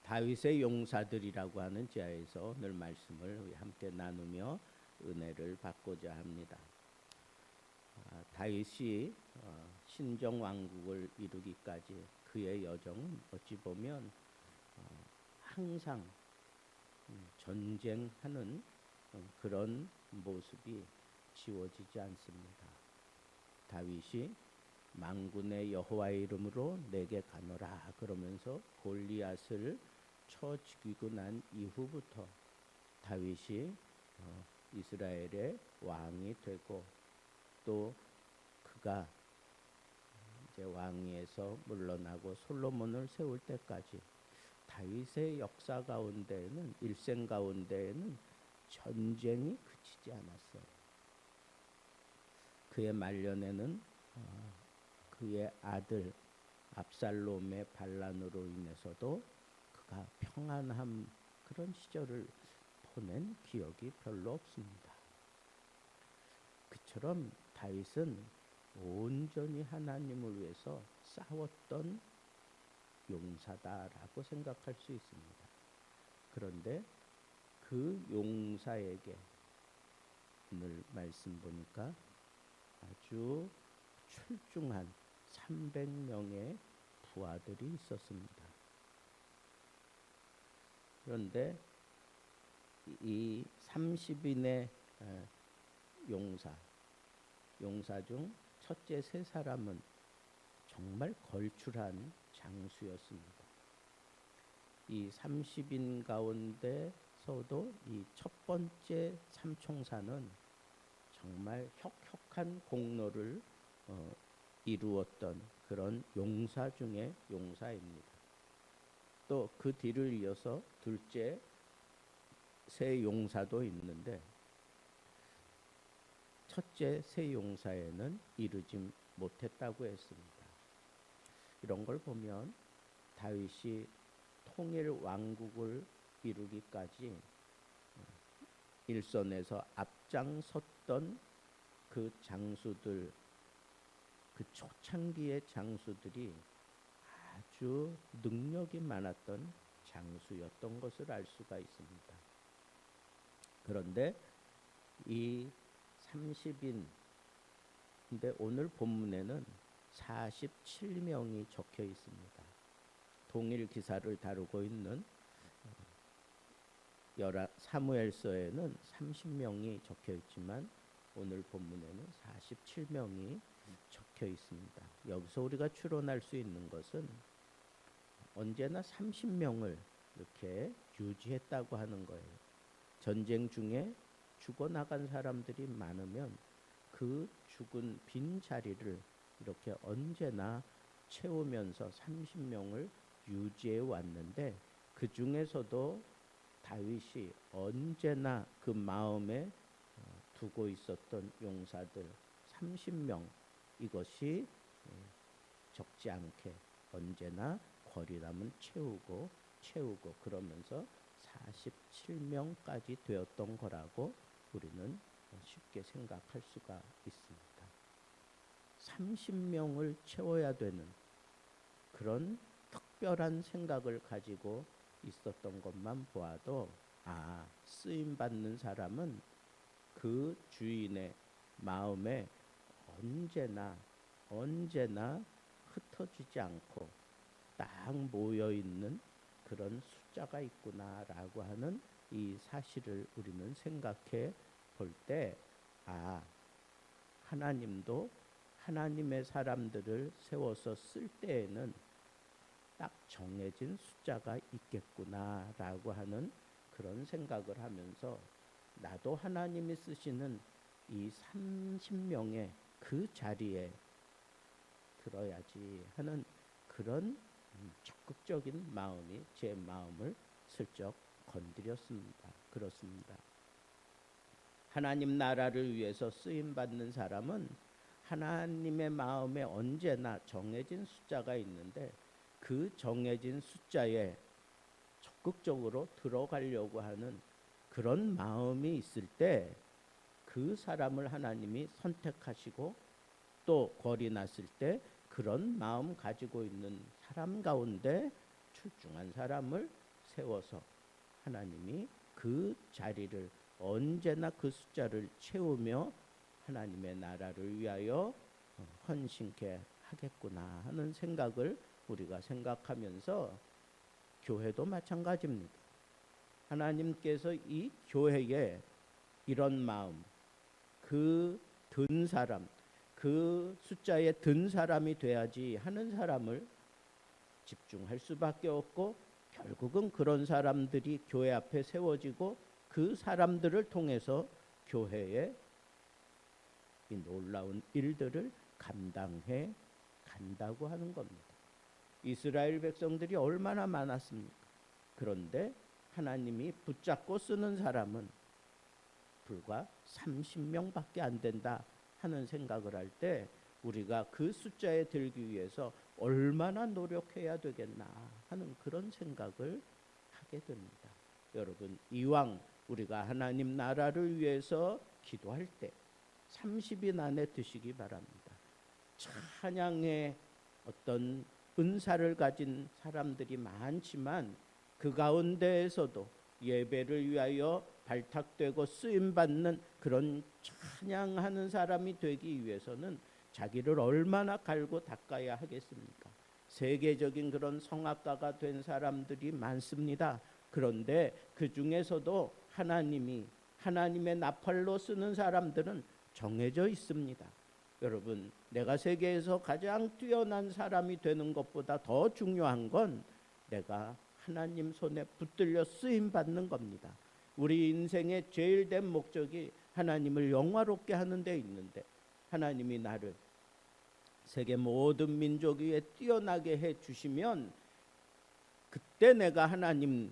다윗의 용사들이라고 하는 지하에서 오늘 말씀을 함께 나누며 은혜를 받고자 합니다. 다윗이 신정 왕국을 이루기까지 그의 여정은 어찌 보면 항상 전쟁하는 그런 모습이 지워지지 않습니다. 다윗이 만군의 여호와의 이름으로 내게 가노라 그러면서 골리앗을 쳐 죽이고 난 이후부터 다윗이 이스라엘의 왕이 되고 또 그가 이제 왕위에서 물러나고 솔로몬을 세울 때까지 다윗의 역사 가운데에는 일생 가운데에는 전쟁이 그치지 않았어요. 그의 말년에는 그의 아들 압살롬의 반란으로 인해서도 그가 평안한 그런 시절을 보낸 기억이 별로 없습니다. 그처럼 다윗은 온전히 하나님을 위해서 싸웠던 용사다라고 생각할 수 있습니다. 그런데 그 용사에게 오늘 말씀 보니까 아주 출중한 300명의 부하들이 있었습니다. 그런데 이 30인의 용사 중 첫째 세 사람은 정말 걸출한 장수였습니다. 이 30인 가운데서도 이 첫 번째 삼총사는 정말 혁혁한 공로를 이루었던 그런 용사 중에 용사입니다. 또 그 뒤를 이어서 둘째 세 용사도 있는데 첫째 세 용사에는 이르지 못했다고 했습니다. 이런 걸 보면 다윗이 통일 왕국을 이루기까지 일선에서 앞장섰던 그 장수들, 그 초창기의 장수들이 아주 능력이 많았던 장수였던 것을 알 수가 있습니다. 그런데 이 30인, 근데 오늘 본문에는 47명이 적혀 있습니다. 동일 기사를 다루고 있는 사무엘서에는 30명이 적혀 있지만 오늘 본문에는 47명이 적혀 있습니다. 여기서 우리가 추론할 수 있는 것은 언제나 30명을 이렇게 유지했다고 하는 거예요. 전쟁 중에 죽어나간 사람들이 많으면 그 죽은 빈 자리를 이렇게 언제나 채우면서 30명을 유지해 왔는데 그 중에서도 다윗이 언제나 그 마음에 두고 있었던 용사들 30명, 이것이 적지 않게 언제나 거리감은 채우고 그러면서 47명까지 되었던 거라고 우리는 쉽게 생각할 수가 있습니다. 30명을 채워야 되는 그런 특별한 생각을 가지고 있었던 것만 보아도 쓰임 받는 사람은 그 주인의 마음에 언제나 흩어지지 않고 딱 모여 있는 그런 숫자가 있구나라고 하는 이 사실을 우리는 생각해 볼 때 하나님도 하나님의 사람들을 세워서 쓸 때에는 딱 정해진 숫자가 있겠구나라고 하는 그런 생각을 하면서 나도 하나님이 쓰시는 이 30명의 그 자리에 들어야지 하는 그런 적극적인 마음이 제 마음을 슬쩍 건드렸습니다. 그렇습니다. 하나님 나라를 위해서 쓰임 받는 사람은 하나님의 마음에 언제나 정해진 숫자가 있는데 그 정해진 숫자에 적극적으로 들어가려고 하는 그런 마음이 있을 때 그 사람을 하나님이 선택하시고 또 권이 났을 때 그런 마음 가지고 있는 사람 가운데 출중한 사람을 세워서 하나님이 그 자리를 언제나 그 숫자를 채우며 하나님의 나라를 위하여 헌신케 하겠구나 하는 생각을 우리가 생각하면서 교회도 마찬가지입니다. 하나님께서 이 교회에 이런 마음, 그 든 사람, 그 숫자에 든 사람이 돼야지 하는 사람을 집중할 수밖에 없고, 결국은 그런 사람들이 교회 앞에 세워지고 그 사람들을 통해서 교회의 이 놀라운 일들을 감당해 간다고 하는 겁니다. 이스라엘 백성들이 얼마나 많았습니까? 그런데 하나님이 붙잡고 쓰는 사람은 불과 30명밖에 안 된다 하는 생각을 할 때 우리가 그 숫자에 들기 위해서 얼마나 노력해야 되겠나 하는 그런 생각을 하게 됩니다. 여러분, 이왕 우리가 하나님 나라를 위해서 기도할 때 30인 안에 드시기 바랍니다. 찬양의 어떤 은사를 가진 사람들이 많지만 그 가운데에서도 예배를 위하여 발탁되고 쓰임받는 그런 찬양하는 사람이 되기 위해서는 자기를 얼마나 갈고 닦아야 하겠습니까? 세계적인 그런 성악가가 된 사람들이 많습니다. 그런데 그 중에서도 하나님의 나팔로 쓰는 사람들은 정해져 있습니다. 여러분, 내가 세계에서 가장 뛰어난 사람이 되는 것보다 더 중요한 건 내가 하나님 손에 붙들려 쓰임 받는 겁니다. 우리 인생의 제일 된 목적이 하나님을 영화롭게 하는 데 있는데, 하나님이 나를 세계 모든 민족 위에 뛰어나게 해 주시면 그때 내가 하나님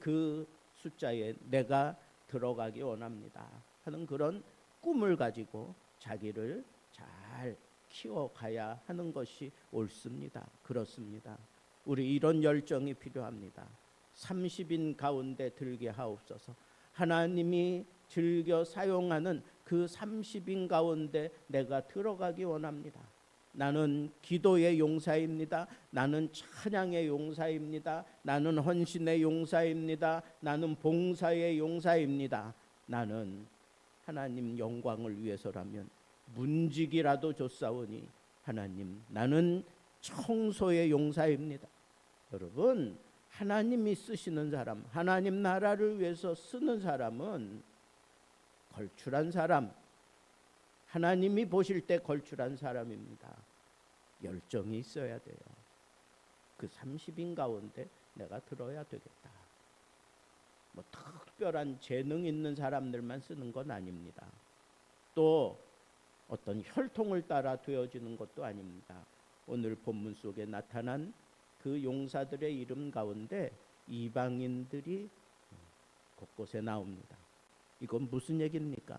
그 숫자에 내가 들어가기 원합니다 하는 그런 꿈을 가지고 자기를 잘 키워가야 하는 것이 옳습니다. 그렇습니다. 우리 이런 열정이 필요합니다. 30인 가운데 들게 하옵소서. 하나님이 즐겨 사용하는 그 30인 가운데 내가 들어가기 원합니다. 나는 기도의 용사입니다. 나는 찬양의 용사입니다. 나는 헌신의 용사입니다. 나는 봉사의 용사입니다. 나는 하나님 영광을 위해서라면 문지기라도 줬사오니 하나님, 나는 청소의 용사입니다. 여러분, 하나님이 쓰시는 사람, 하나님 나라를 위해서 쓰는 사람은 걸출한 사람, 하나님이 보실 때 걸출한 사람입니다. 열정이 있어야 돼요. 그 30인 가운데 내가 들어야 되겠다. 뭐 특별한 재능 있는 사람들만 쓰는 건 아닙니다. 또 어떤 혈통을 따라 되어지는 것도 아닙니다. 오늘 본문 속에 나타난 그 용사들의 이름 가운데 이방인들이 곳곳에 나옵니다. 이건 무슨 얘기입니까?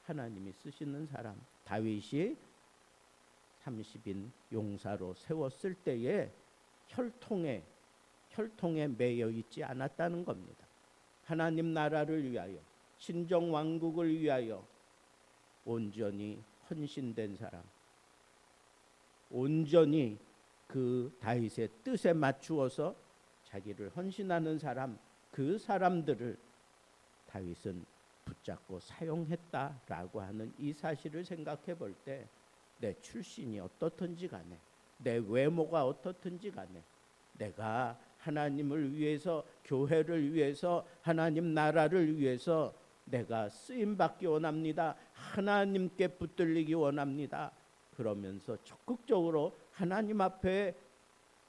하나님이 쓰시는 사람, 다윗이 30인 용사로 세웠을 때에 혈통에 매여 있지 않았다는 겁니다. 하나님 나라를 위하여, 신정 왕국을 위하여 온전히 헌신된 사람, 온전히 그 다윗의 뜻에 맞추어서 자기를 헌신하는 사람, 그 사람들을 다윗은 붙잡고 사용했다라고 하는 이 사실을 생각해 볼 때 내 출신이 어떻든지 간에, 내 외모가 어떻든지 간에 내가 하나님을 위해서, 교회를 위해서, 하나님 나라를 위해서 내가 쓰임받기 원합니다. 하나님께 붙들리기 원합니다. 그러면서 적극적으로 하나님 앞에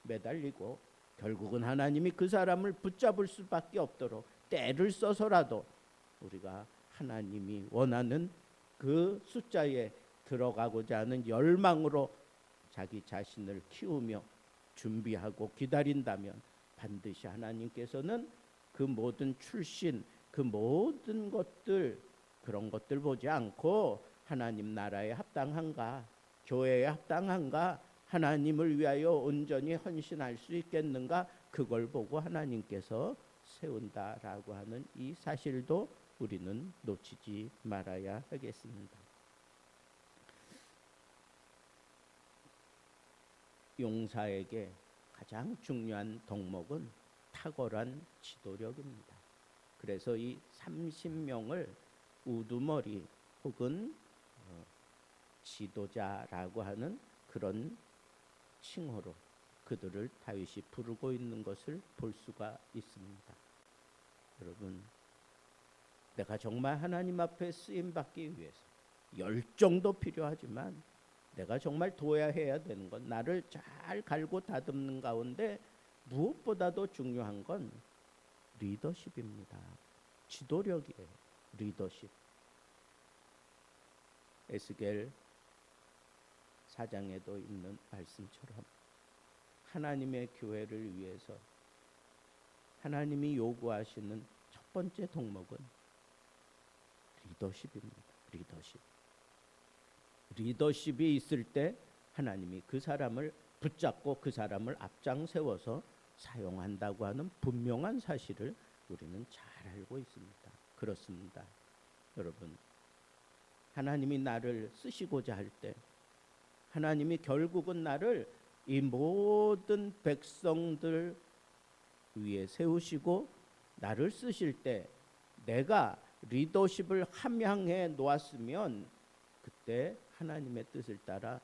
매달리고 결국은 하나님이 그 사람을 붙잡을 수밖에 없도록 때를 써서라도 우리가 하나님이 원하는 그 숫자에 들어가고자 하는 열망으로 자기 자신을 키우며 준비하고 기다린다면 반드시 하나님께서는 그 모든 출신, 그 모든 것들, 그런 것들 보지 않고 하나님 나라에 합당한가, 교회에 합당한가, 하나님을 위하여 온전히 헌신할 수 있겠는가, 그걸 보고 하나님께서 세운다라고 하는 이 사실도 우리는 놓치지 말아야 하겠습니다. 용사에게 가장 중요한 덕목은 탁월한 지도력입니다. 그래서 이 30명을 우두머리 혹은 지도자라고 하는 그런 칭호로 그들을 다윗이 부르고 있는 것을 볼 수가 있습니다. 여러분, 내가 정말 하나님 앞에 쓰임 받기 위해서 열정도 필요하지만 내가 정말 둬야 해야 되는 건 나를 잘 갈고 다듬는 가운데 무엇보다도 중요한 건 리더십입니다. 지도력이에요. 리더십. 에스겔 4장에도 있는 말씀처럼 하나님의 교회를 위해서 하나님이 요구하시는 첫 번째 덕목은 리더십입니다. 리더십. 리더십이 있을 때 하나님이 그 사람을 붙잡고 그 사람을 앞장 세워서 사용한다고 하는 분명한 사실을 우리는 잘 알고 있습니다. 그렇습니다. 여러분, 하나님이 나를 쓰시고자 할 때 하나님이 결국은 나를 이 모든 백성들 위에 세우시고 나를 쓰실 때 내가 리더십을 함양해 놓았으면 그때 하나님의 뜻을 따라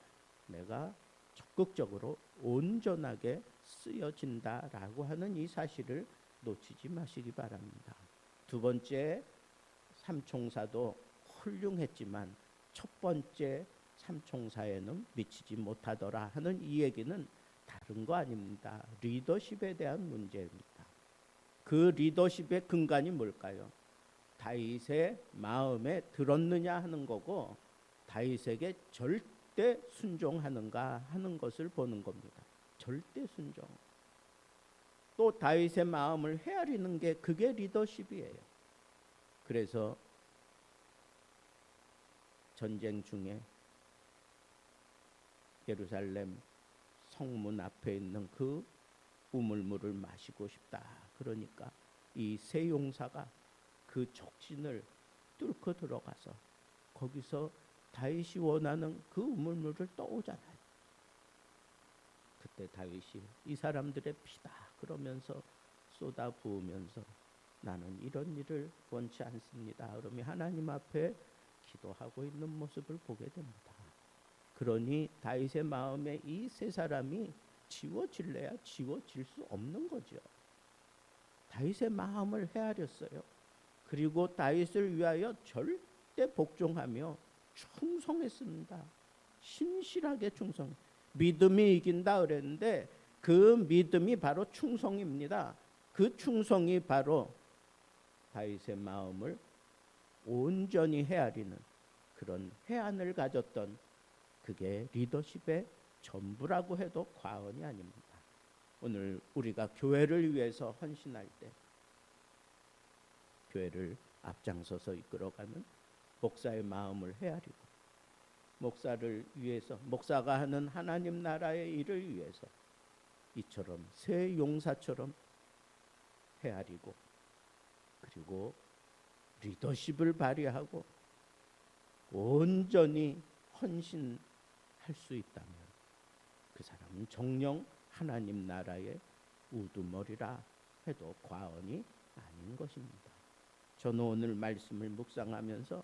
내가 적극적으로 온전하게 쓰여진다라고 하는 이 사실을 놓치지 마시기 바랍니다. 두 번째 삼총사도 훌륭했지만 첫 번째 삼총사에는 미치지 못하더라 하는 이 얘기는 다른 거 아닙니다. 리더십에 대한 문제입니다. 그 리더십의 근간이 뭘까요? 다윗의 마음에 들었느냐 하는 거고 다윗에게 절대 순종하는가 하는 것을 보는 겁니다. 절대 순종. 또 다윗의 마음을 헤아리는 게 그게 리더십이에요. 그래서 전쟁 중에 예루살렘 성문 앞에 있는 그 우물물을 마시고 싶다. 그러니까 이 세 용사가 그 적진을 뚫고 들어가서 거기서 다윗이 원하는 그 우물물을 떠오잖아요. 그때 다윗이 이 사람들의 피다 그러면서 쏟아 부으면서 나는 이런 일을 원치 않습니다. 그러면 하나님 앞에 기도하고 있는 모습을 보게 됩니다. 그러니 다윗의 마음에 이 세 사람이 지워질래야 지워질 수 없는 거죠. 다윗의 마음을 헤아렸어요. 그리고 다윗을 위하여 절대 복종하며 충성했습니다. 신실하게 충성. 믿음이 이긴다 그랬는데 그 믿음이 바로 충성입니다. 그 충성이 바로 다윗의 마음을 온전히 헤아리는 그런 해안을 가졌던 그게 리더십의 전부라고 해도 과언이 아닙니다. 오늘 우리가 교회를 위해서 헌신할 때 교회를 앞장서서 이끌어가는 목사의 마음을 헤아리고 목사를 위해서 목사가 하는 하나님 나라의 일을 위해서 이처럼 새 용사처럼 헤아리고 그리고 리더십을 발휘하고 온전히 헌신할 수 있다면 그 사람은 정녕 하나님 나라의 우두머리라 해도 과언이 아닌 것입니다. 저는 오늘 말씀을 묵상하면서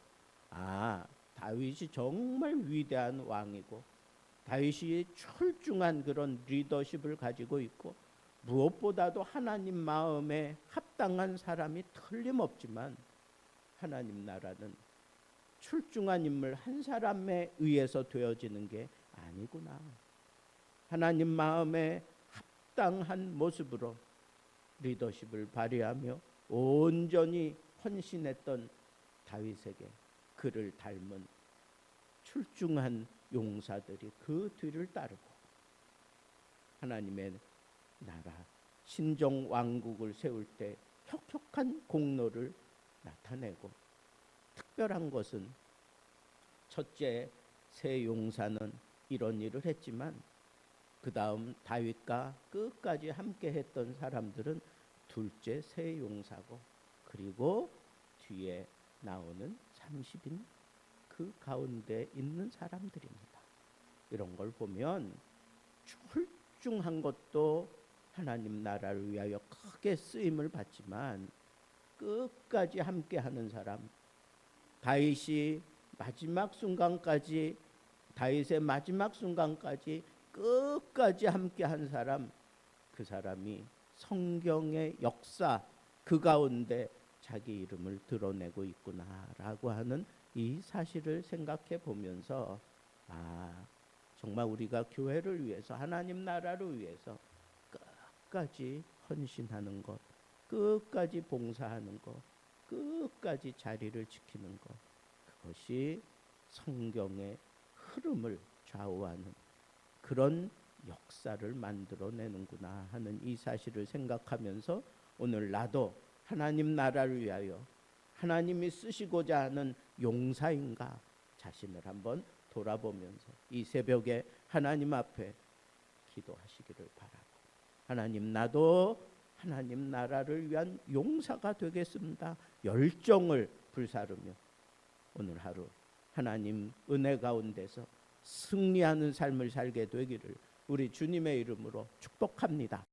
다윗이 정말 위대한 왕이고 다윗이 출중한 그런 리더십을 가지고 있고 무엇보다도 하나님 마음에 합당한 사람이 틀림없지만 하나님 나라는 출중한 인물 한 사람에 의해서 되어지는 게 아니구나. 하나님 마음에 합당한 모습으로 리더십을 발휘하며 온전히 헌신했던 다윗에게 그를 닮은 출중한 용사들이 그 뒤를 따르고 하나님의 나라 신정 왕국을 세울 때 혁혁한 공로를 나타내고 특별한 것은 첫째 세 용사는 이런 일을 했지만 그 다음 다윗과 끝까지 함께 했던 사람들은 둘째 세 용사고 그리고 뒤에 나오는 30인 그 가운데 있는 사람들입니다. 이런 걸 보면 출중한 것도 하나님 나라를 위하여 크게 쓰임을 받지만 끝까지 함께하는 사람, 다윗의 마지막 순간까지 끝까지 함께한 사람, 그 사람이 성경의 역사 그 가운데 자기 이름을 드러내고 있구나라고 하는 이 사실을 생각해 보면서 정말 우리가 교회를 위해서, 하나님 나라를 위해서 끝까지 헌신하는 것, 끝까지 봉사하는 것, 끝까지 자리를 지키는 것, 그것이 성경의 흐름을 좌우하는 그런 역사를 만들어내는구나 하는 이 사실을 생각하면서 오늘 나도 하나님 나라를 위하여 하나님이 쓰시고자 하는 용사인가 자신을 한번 돌아보면서 이 새벽에 하나님 앞에 기도하시기를 바라고, 하나님 나도 하나님 나라를 위한 용사가 되겠습니다. 열정을 불사르며 오늘 하루 하나님 은혜 가운데서 승리하는 삶을 살게 되기를 우리 주님의 이름으로 축복합니다.